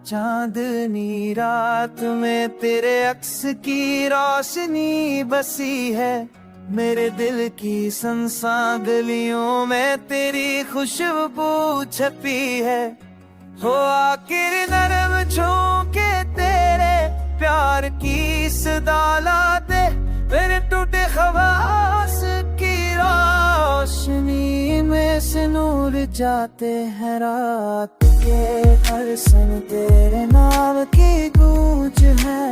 चांदनी रात में तेरे अक्स की रोशनी बसी है, मेरे दिल की सुनसान गलियों में तेरी खुशबू छपी है। हो आखिर नरम झोंके तेरे प्यार की सदा लाते, मेरे टूटे ख्वास की रोशनी में से नूर जाते हैं। रात के हर सन तेरे नाम की गूंज है,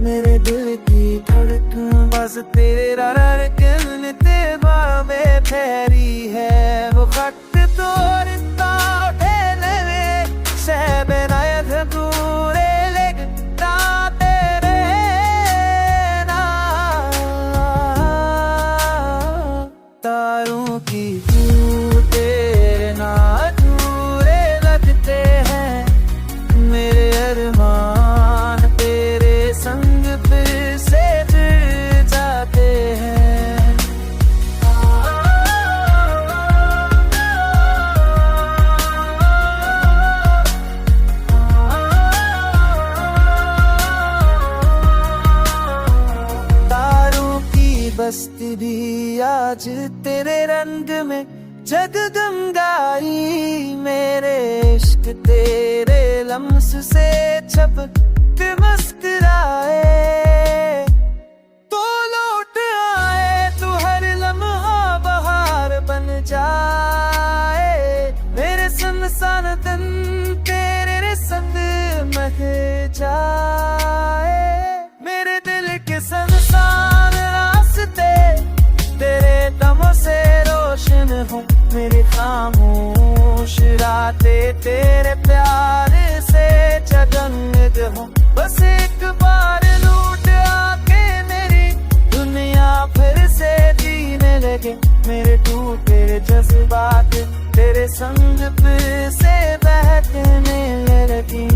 मेरे दिल की धड़कन बस तेरा धड़कन तेरा में ठहरी है। वो खट तो रिश्ता उठे में सह बनायत पूरे लगता तेरे ना तारों की तेरे ना अधूरे लगते हैं। मेरे अरमान तेरे संग फिर से जुड़ जाते हैं। तारों की बस्ती भी आज तेरे रंग में जगदम्गाई, मेरे इश्क तेरे लम्स से छप के मुस्कुराए तो लौट आए, तू हर लम्हा बहार बन जाए। मेरे सुनसान दिन तेरे संग मह जाए, मेरे दिल के सुनसान रास्ते तेरे दमों से रोशन हो। मेरे खामोश रातें तेरे प्यार से जगमग हो। बस एक बार लूट आके मेरी दुनिया फिर से जीने लगे, मेरे टूटे जज्बात तेरे संग फिर से बहकने लगी।